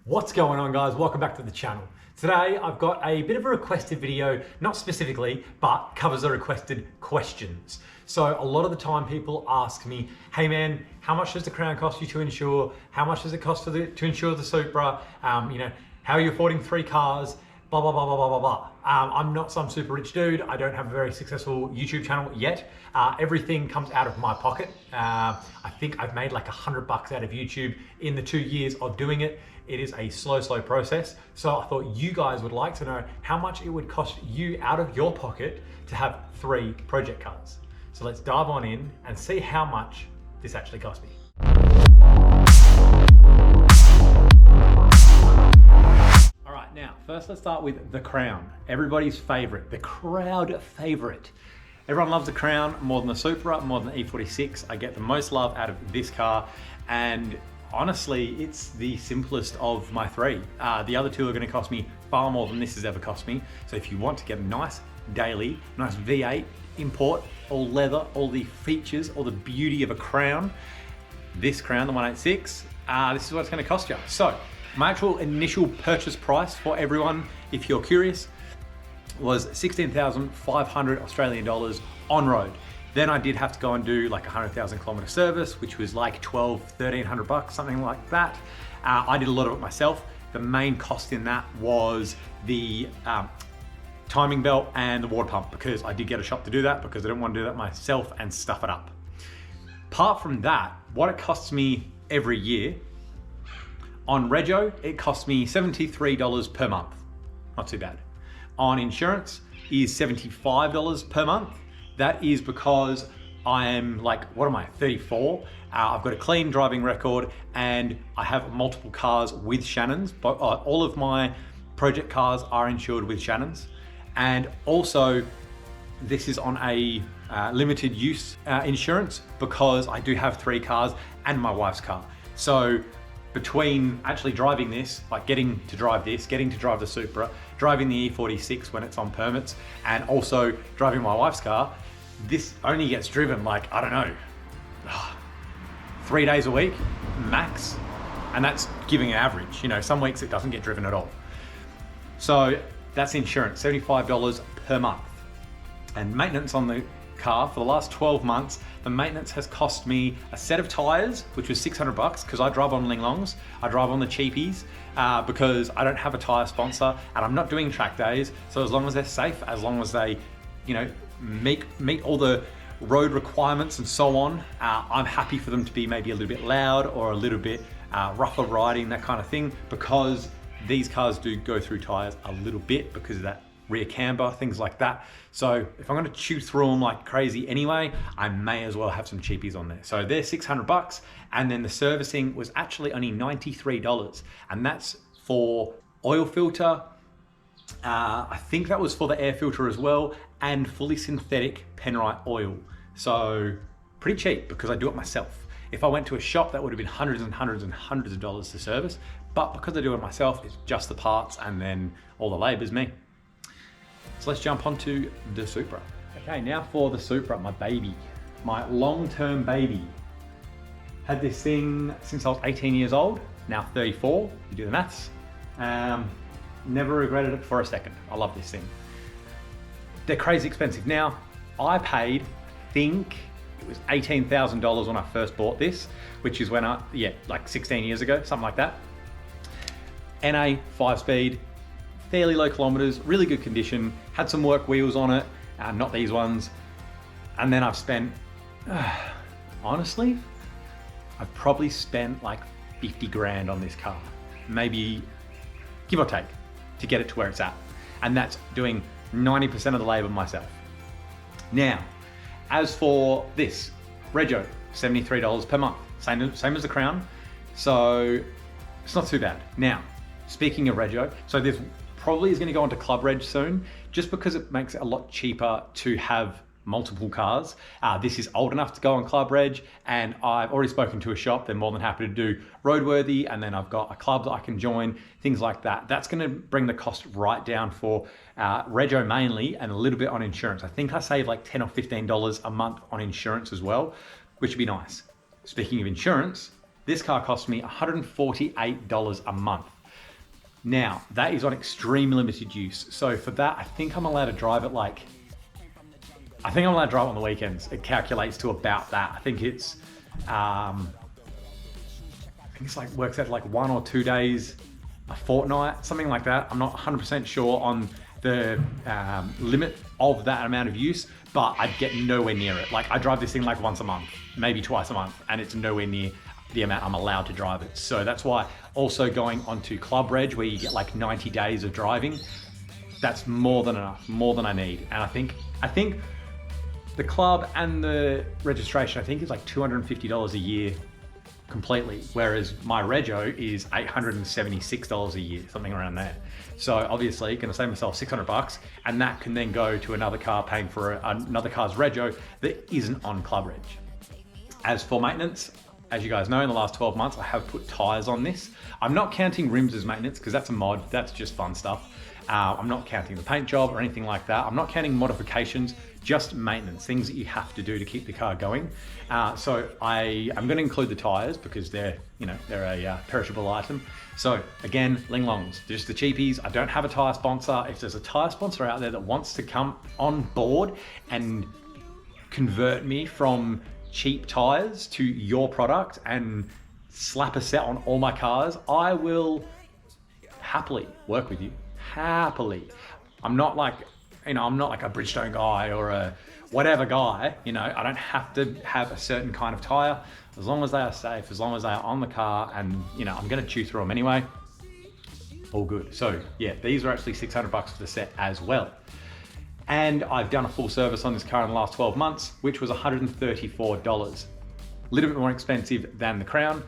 What's going on, guys? Welcome back to the channel. Today I've got a bit of a requested video, not specifically, but covers the requested questions. So a lot of the time people ask me, hey man, how much does the Crown cost you to insure? How much does it cost to insure the Supra? How are you affording 3 cars? Blah, blah, blah, blah, blah, blah, blah. I'm not some super rich dude. I don't have a very successful YouTube channel yet. Everything comes out of my pocket. I think I've made like $100 out of YouTube in the 2 years of doing it. It is a slow process. So I thought you guys would like to know how much it would cost you out of your pocket to have 3 project cars. So let's dive on in and see how much this actually cost me. All right, now, first let's start with the Crown. Everybody's favorite, the crowd favorite. Everyone loves the Crown more than the Supra, more than the E46. I get the most love out of this car, and honestly, it's the simplest of my 3. The other 2 are gonna cost me far more than this has ever cost me. So if you want to get a nice daily, nice V8 import, all leather, all the features, all the beauty of a Crown, this Crown, the 186, this is what it's gonna cost you. So my actual initial purchase price for everyone, if you're curious, was 16,500 Australian dollars on road. Then I did have to go and do like a 100,000 kilometer service, which was like $1,300, something like that. I did a lot of it myself. The main cost in that was the timing belt and the water pump, because I did get a shop to do that because I didn't want to do that myself and stuff it up. Apart from that, what it costs me every year, on Rego, it costs me $73 per month. Not too bad. On insurance is $75 per month. That is because I am like, what am I, 34? I've got a clean driving record and I have multiple cars with Shannons, but all of my project cars are insured with Shannons. And also this is on a limited use insurance because I do have 3 cars and my wife's car. So between actually driving this, like getting to drive this, getting to drive the Supra, driving the E46 when it's on permits, and also driving my wife's car, this only gets driven like, I don't know, 3 days a week, max. And that's giving an average. You know, some weeks it doesn't get driven at all. So that's insurance, $75 per month. And maintenance on the car for the last 12 months, the maintenance has cost me a set of tires, which was $600 because I drive on Linglongs. I drive on the cheapies because I don't have a tire sponsor and I'm not doing track days. So as long as they're safe, as long as they, meet all the road requirements and so on, I'm happy for them to be maybe a little bit loud or a little bit rougher riding, that kind of thing, because these cars do go through tires a little bit because of that rear camber, things like that. So if I'm gonna chew through them like crazy anyway, I may as well have some cheapies on there. So they're $600, and then the servicing was actually only $93, and that's for oil filter. I think that was for the air filter as well, and fully synthetic Penrite oil. So pretty cheap because I do it myself. If I went to a shop, that would have been hundreds and hundreds and hundreds of dollars to service, but because I do it myself, it's just the parts and then all the labor's me. So let's jump onto the Supra. Okay, now for the Supra, my baby, my long-term baby. Had this thing since I was 18 years old, now 34, you do the maths. Never regretted it for a second. I love this thing. They're crazy expensive. Now, I paid, I think it was $18,000 when I first bought this, which is when like 16 years ago, something like that. NA 5-speed, fairly low kilometers, really good condition, had some work wheels on it, not these ones. And then I've spent, honestly, I've probably spent like 50 grand on this car, maybe give or take, to get it to where it's at. And that's doing 90% of the labor myself. Now, as for this, Rego, $73 per month, same as the Crown. So it's not too bad. Now, speaking of Rego, so this probably is going to go onto Club Reg soon, just because it makes it a lot cheaper to have multiple cars. This is old enough to go on Club Reg, and I've already spoken to a shop. They're more than happy to do roadworthy, and then I've got a club that I can join, things like that. That's going to bring the cost right down for Rego mainly, and a little bit on insurance. I think I save like $10 or $15 a month on insurance as well, which would be nice. Speaking of insurance, this car cost me $148 a month. Now, that is on extreme limited use. So for that, I think I'm allowed to drive it like, I think I'm allowed to drive it on the weekends. It calculates to about that. I think it's like works out like 1 or 2 days, a fortnight, something like that. I'm not 100% sure on the limit of that amount of use, but I'd get nowhere near it. Like I drive this thing like once a month, maybe twice a month, and it's nowhere near the amount I'm allowed to drive it. So that's why also going onto Club Reg, where you get like 90 days of driving, that's more than enough, more than I need. And I think the club and the registration, I think is like $250 a year completely, whereas my rego is $876 a year, something around there. So obviously going to save myself $600, and that can then go to another car paying for another car's rego that isn't on Club Reg. As for maintenance, as you guys know, in the last 12 months, I have put tires on this. I'm not counting rims as maintenance because that's a mod, that's just fun stuff. I'm not counting the paint job or anything like that. I'm not counting modifications, just maintenance, things that you have to do to keep the car going. So I'm going to include the tires because they're a perishable item. So again, Ling Longs, just the cheapies. I don't have a tire sponsor. If there's a tire sponsor out there that wants to come on board and convert me from cheap tires to your product and slap a set on all my cars, I will happily work with you. Happily. I'm not like a Bridgestone guy or a whatever guy, I don't have to have a certain kind of tire. As long as they are safe, as long as they are on the car, and I'm going to chew through them anyway, all good. So yeah, these are actually $600 for the set as well. And I've done a full service on this car in the last 12 months, which was $134. A little bit more expensive than the Crown.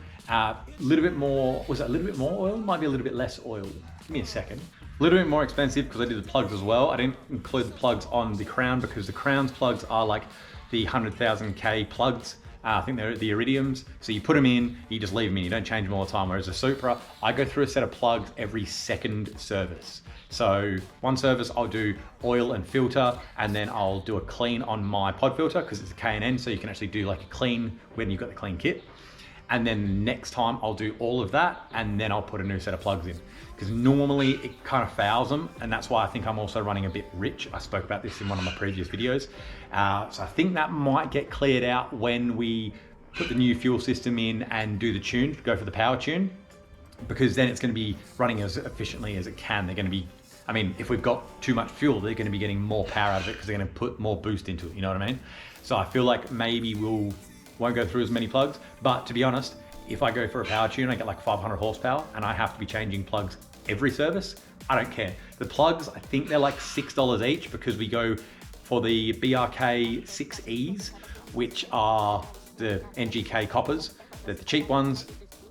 Little bit more, was it a little bit more oil? Might be a little bit less oil. Give me a second. A little bit more expensive because I did the plugs as well. I didn't include the plugs on the Crown because the Crown's plugs are like the 100,000K plugs. I think they're the iridiums. So you put them in, you just leave them in, you don't change them all the time. Whereas the Supra, I go through a set of plugs every second service. So one service I'll do oil and filter, and then I'll do a clean on my pod filter because it's a K&N, so you can actually do like a clean when you've got the clean kit. And then next time I'll do all of that, and then I'll put a new set of plugs in. Because normally it kind of fouls them, and that's why I think I'm also running a bit rich. I spoke about this in one of my previous videos. So I think that might get cleared out when we put the new fuel system in and do the tune, go for the power tune, because then it's going to be running as efficiently as it can. They're going to be, if we've got too much fuel, they're going to be getting more power out of it because they're going to put more boost into it, you know what I mean? So I feel like maybe won't go through as many plugs, but to be honest, if I go for a power tune, I get like 500 horsepower and I have to be changing plugs every service, I don't care. The plugs, I think they're like $6 each because we go for the BRK 6Es, which are the NGK coppers. They're the cheap ones.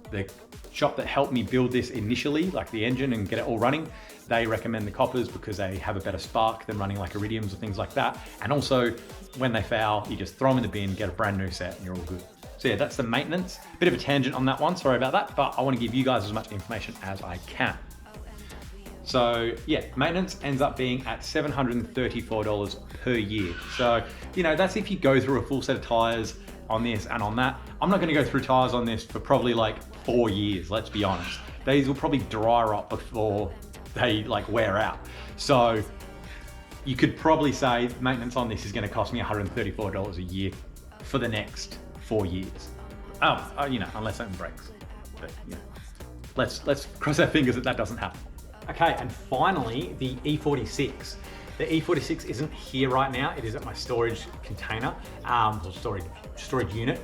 The shop that helped me build this initially, like the engine and get it all running, they recommend the coppers because they have a better spark than running like iridiums or things like that. And also when they foul, you just throw them in the bin, get a brand new set and you're all good. So yeah, that's the maintenance. Bit of a tangent on that one, sorry about that, but I want to give you guys as much information as I can. So yeah, maintenance ends up being at $734 per year. So, that's if you go through a full set of tires on this and on that. I'm not going to go through tires on this for probably like 4 years, let's be honest. These will probably dry rot before they like wear out. So you could probably say maintenance on this is going to cost me $134 a year for the next 4 years. Unless something breaks. But let's cross our fingers that doesn't happen. Okay, and finally, the E46. The E46 isn't here right now. It is at my storage container, or storage unit.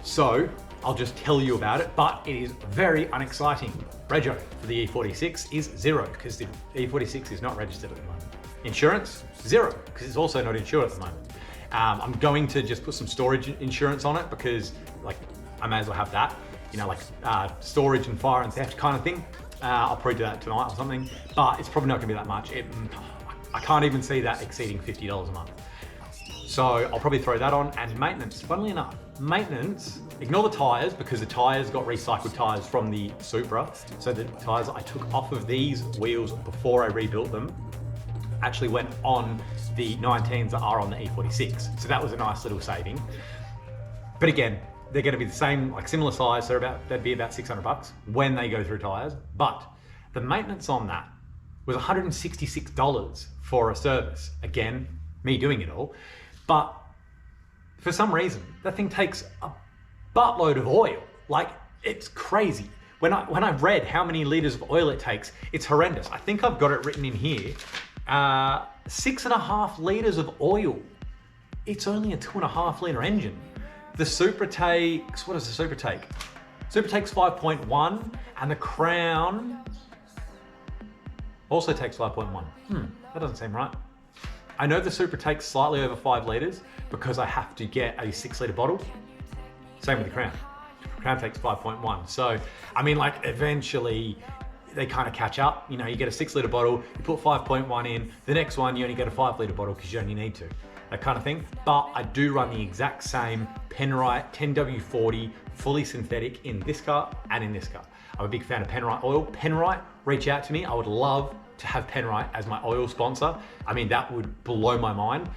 So I'll just tell you about it, but it is very unexciting. Rego for the E46 is 0 because the E46 is not registered at the moment. Insurance, 0 because it's also not insured at the moment. I'm going to just put some storage insurance on it because I may as well have that, storage and fire and theft kind of thing. I'll probably do that tonight or something, but it's probably not gonna be that much. I can't even see that exceeding $50 a month. So I'll probably throw that on. And maintenance, funnily enough, ignore the tires because the tires got recycled tires from the Supra. So the tires I took off of these wheels before I rebuilt them actually went on the 19s that are on the E46. So that was a nice little saving. But again, they're going to be the same, similar size. So they'd be about $600 when they go through tires. But The maintenance on that was $166 for a service. Again, me doing it all. But for some reason, that thing takes a buttload of oil. Like, it's crazy. When I read how many liters of oil it takes, it's horrendous. I think I've got it written in here. 6.5 liters of oil. It's only a 2.5 liter engine. The Supra takes, what does the Supra take? Supra takes 5.1, and the Crown also takes 5.1. That doesn't seem right. I know the Supra takes slightly over 5 liters because I have to get a 6 liter bottle. Same with the Crown. Crown takes 5.1. So, I mean, like, eventually they kind of catch up. You know, you get a 6 liter bottle, you put 5.1 in, the next one you only get a 5 liter bottle because you only need to, that kind of thing. But I do run the exact same Penrite 10W40 fully synthetic in this car and in this car. I'm a big fan of Penrite oil. Penrite, reach out to me. I would love to have Penrite as my oil sponsor. I mean, that would blow my mind.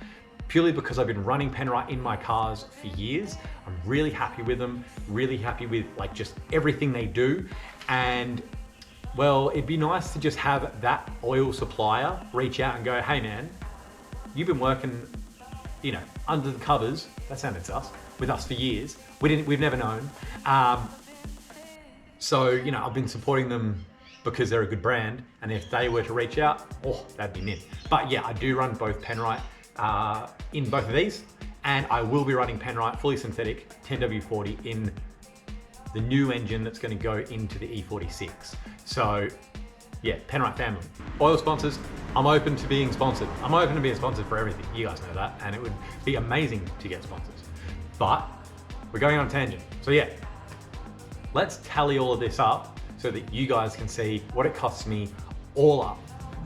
Purely because I've been running Penrite in my cars for years. I'm really happy with them, really happy with like just everything they do. And well, it'd be nice to just have that oil supplier reach out and go, hey man, you've been working, you know, under the covers, that sounded sus, with us for years. We've never known. So, you know, I've been supporting them because they're a good brand. And if they were to reach out, oh, that'd be mint. But yeah, I do run both Penrite in both of these, and I will be running Penrite fully synthetic 10W40 in the new engine that's going to go into the E46. So yeah, Penrite family. Oil sponsors, I'm open to being sponsored. I'm open to being sponsored for everything. You guys know that, and it would be amazing to get sponsors. But we're going on a tangent. So yeah, let's tally all of this up so that you guys can see what it costs me all up.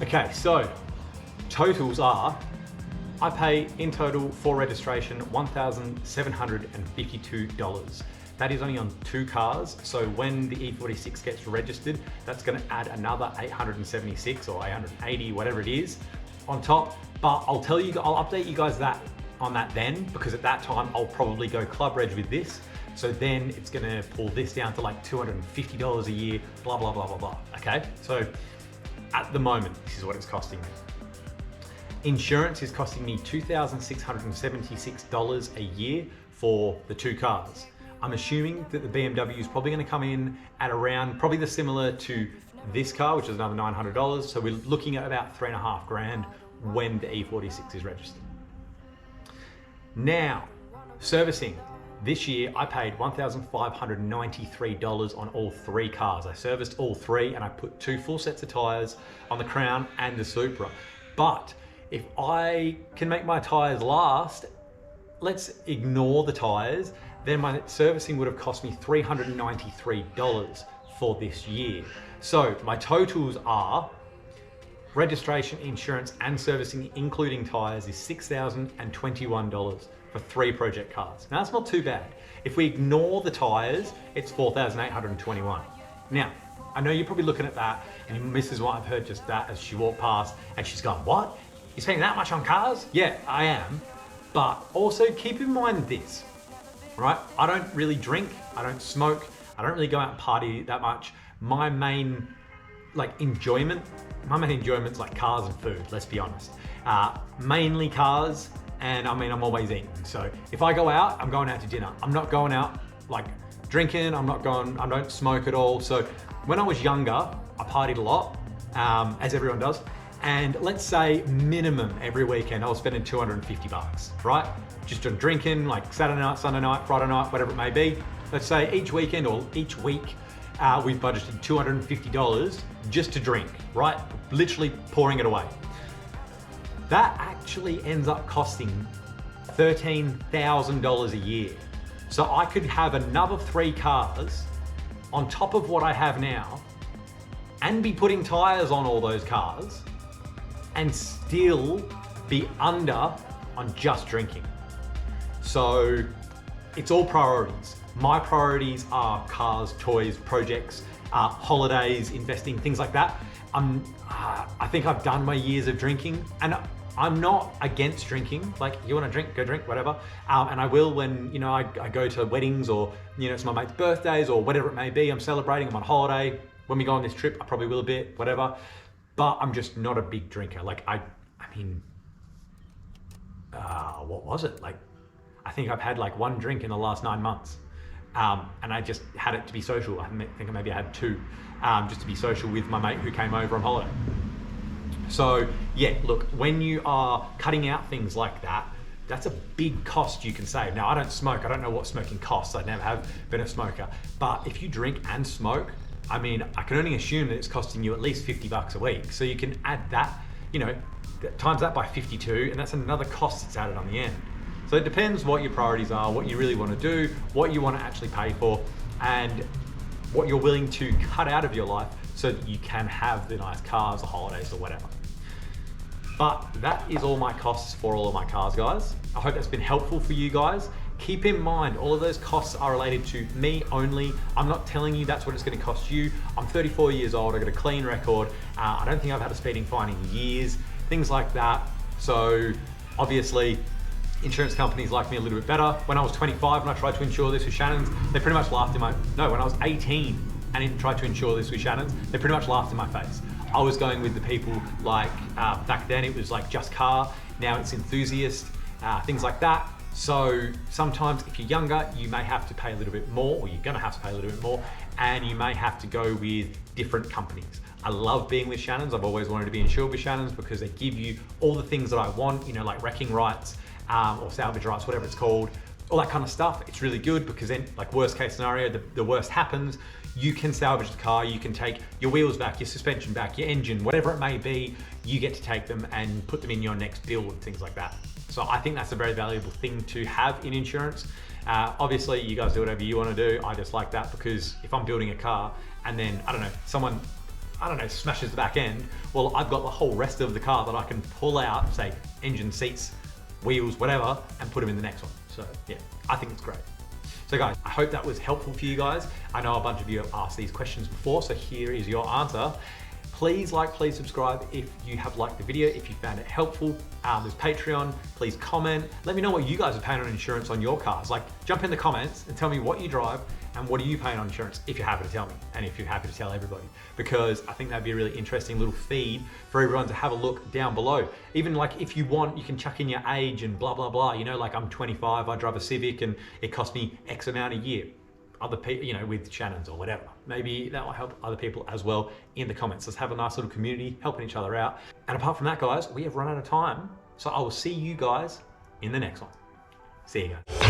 Okay, so totals are, I pay in total for registration $1,752. That is only on 2 cars. So when the E46 gets registered, that's gonna add another 876 or 880, whatever it is, on top. But I'll update you guys on that then, because at that time I'll probably go club reg with this. So then it's gonna pull this down to like $250 a year, blah, blah, blah, blah, blah, okay? So at the moment, this is what it's costing me. Insurance is costing me $2,676 a year for the 2 cars. I'm assuming that the BMW is probably gonna come in at around, probably the similar to this car, which is another $900. So we're looking at about 3.5 grand when the E46 is registered. Now, servicing. This year, I paid $1,593 on all 3 cars. I serviced all 3 and I put 2 full sets of tires on the Crown and the Supra. But if I can make my tires last, let's ignore the tires, then my servicing would have cost me $393 for this year. So my totals are registration, insurance, and servicing, including tires, is $6,021 for 3 project cars. Now that's not too bad. If we ignore the tires, it's $4,821. Now, I know you're probably looking at that, and Mrs. White, I've heard just that as she walked past, and she's gone, what? You're spending that much on cars? Yeah, I am. But also keep in mind this, right? I don't really drink, I don't smoke, I don't really go out and party that much. My main enjoyment's like cars and food, let's be honest. Mainly cars, and I mean, I'm always eating. So if I go out, I'm going out to dinner. I'm not going out like drinking, I don't smoke at all. So when I was younger, I partied a lot, as everyone does. And let's say minimum every weekend, I was spending $250, right? Just on drinking, like Saturday night, Sunday night, Friday night, whatever it may be. Let's say each weekend or each week, we've budgeted $250 just to drink, right? Literally pouring it away. That actually ends up costing $13,000 a year. So I could have another 3 cars on top of what I have now and be putting tires on all those cars and still be under on just drinking. So it's all priorities. My priorities are cars, toys, projects, holidays, investing, things like that. I think I've done my years of drinking, and I'm not against drinking. Like, you wanna drink, go drink, whatever. And I will when, I go to weddings, or, it's my mate's birthdays or whatever it may be. I'm celebrating, I'm on holiday, when we go on this trip, I probably will a bit, whatever. But I'm just not a big drinker. Like I mean, what was it? Like, I think I've had like 1 drink in the last 9 months. And I just had it to be social. I think maybe I had 2, just to be social with my mate who came over on holiday. So yeah, look, when you are cutting out things like that, that's a big cost you can save. Now, I don't smoke. I don't know what smoking costs. I never have been a smoker. But if you drink and smoke, I mean, I can only assume that it's costing you at least $50 a week. So you can add that, you know, times that by 52, and that's another cost that's added on the end. So it depends what your priorities are, what you really want to do, what you want to actually pay for, and what you're willing to cut out of your life so that you can have the nice cars, the holidays, or whatever. But that is all my costs for all of my cars, guys. I hope that's been helpful for you guys. Keep in mind, all of those costs are related to me only. I'm not telling you that's what it's going to cost you. I'm 34 years old, I've got a clean record. I don't think I've had a speeding fine in years, things like that. So obviously, insurance companies like me a little bit better. When I was 25 and I tried to insure this with Shannon's, they pretty much laughed in my, no, when I was 18 and tried to insure this with Shannon's, they pretty much laughed in my face. I was going with the people like, back then it was like Just Car, now it's Enthusiast, things like that. So sometimes if you're younger, you may have to pay a little bit more, or you're gonna have to pay a little bit more, and you may have to go with different companies. I love being with Shannon's. I've always wanted to be insured with Shannon's because they give you all the things that I want, you know, like wrecking rights, or salvage rights, whatever it's called, all that kind of stuff. It's really good because then, like, worst case scenario, the worst happens, you can salvage the car, you can take your wheels back, your suspension back, your engine, whatever it may be, you get to take them and put them in your next build and things like that. So I think that's a very valuable thing to have in insurance. Obviously, you guys do whatever you want to do. I just like that because if I'm building a car and then, I don't know, someone, smashes the back end, well, I've got the whole rest of the car that I can pull out, say, engine, seats, wheels, whatever, and put them in the next one. So yeah, I think it's great. So guys, I hope that was helpful for you guys. I know a bunch of you have asked these questions before, so here is your answer. Please like, please subscribe if you have liked the video, if you found it helpful. There's Patreon, please comment. Let me know what you guys are paying on insurance on your cars. Like, jump in the comments and tell me what you drive and what are you paying on insurance, if you're happy to tell me, and if you're happy to tell everybody, because I think that'd be a really interesting little feed for everyone to have a look down below. Even like, if you want, you can chuck in your age and blah, blah, blah. You know, like I'm 25, I drive a Civic and it cost me X amount a year. Other people, you know, with Shannon's or whatever. Maybe that will help other people as well in the comments. Let's have a nice little community helping each other out. And apart from that, guys, we have run out of time. So I will see you guys in the next one. See you guys.